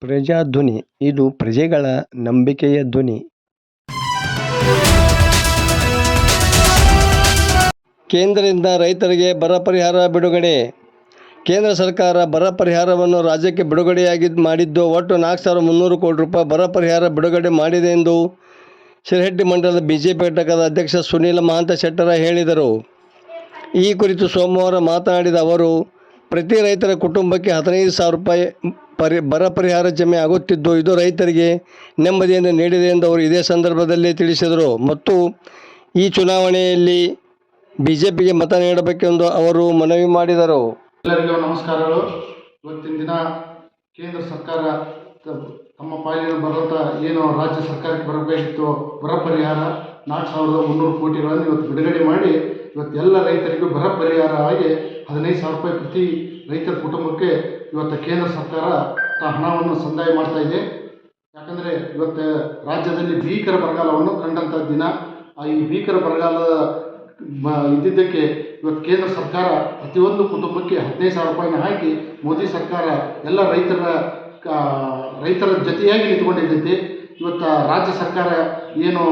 ಪ್ರಜಾಧ್ವನಿ ಇದು ಪ್ರಜೆಗಳ ನಂಬಿಕೆಯ ಧ್ವನಿ. ಕೇಂದ್ರದಿಂದ ರೈತರಿಗೆ ಬರ ಪರಿಹಾರ ಬಿಡುಗಡೆ. ಕೇಂದ್ರ ಸರ್ಕಾರ ಬರ ಪರಿಹಾರವನ್ನು ರಾಜ್ಯಕ್ಕೆ ಮಾಡಿದ್ದು ಒಟ್ಟು 4,300 ಕೋಟಿ ರೂಪಾಯಿ ಬರ ಪರಿಹಾರ ಬಿಡುಗಡೆ ಮಾಡಿದೆ ಎಂದು ಶಿರಹಟ್ಟಿ ಮಂಡಲದ ಬಿಜೆಪಿ ಘಟಕದ ಅಧ್ಯಕ್ಷ ಸುನೀಲ್ ಮಹಾಂತಶೆಟ್ಟರ ಹೇಳಿದರು. ಈ ಕುರಿತು ಸೋಮವಾರ ಮಾತನಾಡಿದ ಅವರು, ಪ್ರತಿ ರೈತರ ಕುಟುಂಬಕ್ಕೆ 15,000 ರೂಪಾಯಿ ಬರ ಪರಿಹಾರ ಜಮೆ ಆಗುತ್ತಿದ್ದು, ಇದು ರೈತರಿಗೆ ನೆಮ್ಮದಿಯನ್ನು ನೀಡಿದೆ ಎಂದು ಅವರು ಇದೇ ಸಂದರ್ಭದಲ್ಲಿ ತಿಳಿಸಿದರು. ಮತ್ತು ಈ ಚುನಾವಣೆಯಲ್ಲಿ ಬಿಜೆಪಿಗೆ ಮತ ನೀಡಬೇಕೆಂದು ಅವರು ಮನವಿ ಮಾಡಿದರು. ಎಲ್ಲರಿಗೂ ನಮಸ್ಕಾರಗಳು. ಇವತ್ತಿನ ದಿನ ಕೇಂದ್ರ ಸರ್ಕಾರ ತಮ್ಮ ಪಾಲಿನ ಬರುವಂಥ ಏನು ರಾಜ್ಯ ಸರ್ಕಾರಕ್ಕೆ ಬರಬೇಕಿತ್ತು ಬರ ಪರಿಹಾರ 4,300 ಕೋಟಿಗಳನ್ನು ಇವತ್ತು ಬಿಡುಗಡೆ ಮಾಡಿ ಇವತ್ತೆಲ್ಲ ರೈತರಿಗೂ ಬರ ಪರಿಹಾರ ಆಗಿ 15,000 ರೂಪಾಯಿ ಪ್ರತಿ ರೈತರ ಕುಟುಂಬಕ್ಕೆ ಇವತ್ತು ಕೇಂದ್ರ ಸರ್ಕಾರ ಹಣವನ್ನು ಸಂದಾಯ ಮಾಡ್ತಾ ಇದೆ. ಯಾಕಂದರೆ ಇವತ್ತು ರಾಜ್ಯದಲ್ಲಿ ಭೀಕರ ಬರಗಾಲವನ್ನು ಕಂಡಂಥ ದಿನ. ಈ ಭೀಕರ ಬರಗಾಲ ಇದ್ದಿದ್ದಕ್ಕೆ ಇವತ್ತು ಕೇಂದ್ರ ಸರ್ಕಾರ ಪ್ರತಿಯೊಂದು ಕುಟುಂಬಕ್ಕೆ 15,000 ರೂಪಾಯಿನ ಹಾಕಿ ಮೋದಿ ಸರ್ಕಾರ ಎಲ್ಲ ರೈತರ ಜೊತೆಯಾಗಿ ನಿಂತ್ಕೊಂಡಿದ್ದೈತಿ. ಇವತ್ತು ರಾಜ್ಯ ಸರ್ಕಾರ ಏನು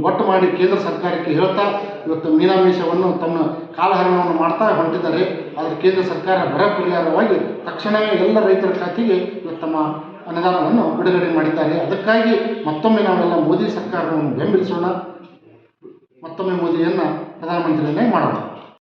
ಒಟ್ಟು ಮಾಡಿ ಕೇಂದ್ರ ಸರ್ಕಾರಕ್ಕೆ ಹೇಳ್ತಾ ಇವತ್ತು ಮೀನಾಮೇಷವನ್ನು ತಮ್ಮ ಕಾಲಹರಣವನ್ನು ಮಾಡ್ತಾ ಹೊರಟಿದ್ದಾರೆ. ಆದರೆ ಕೇಂದ್ರ ಸರ್ಕಾರ ಬರ ಪರಿಹಾರವಾಗಿ ತಕ್ಷಣವೇ ಎಲ್ಲ ರೈತರ ಖಾತೆಗೆ ಇವತ್ತು ತಮ್ಮ ಅನುದಾನವನ್ನು ಬಿಡುಗಡೆ ಮಾಡಿದ್ದಾರೆ. ಅದಕ್ಕಾಗಿ ಮತ್ತೊಮ್ಮೆ ನಾವೆಲ್ಲ ಮೋದಿ ಸರ್ಕಾರವನ್ನು ಬೆಂಬಲಿಸೋಣ, ಮತ್ತೊಮ್ಮೆ ಮೋದಿಯನ್ನು ಪ್ರಧಾನಮಂತ್ರಿಯನ್ನೇ ಮಾಡೋಣ.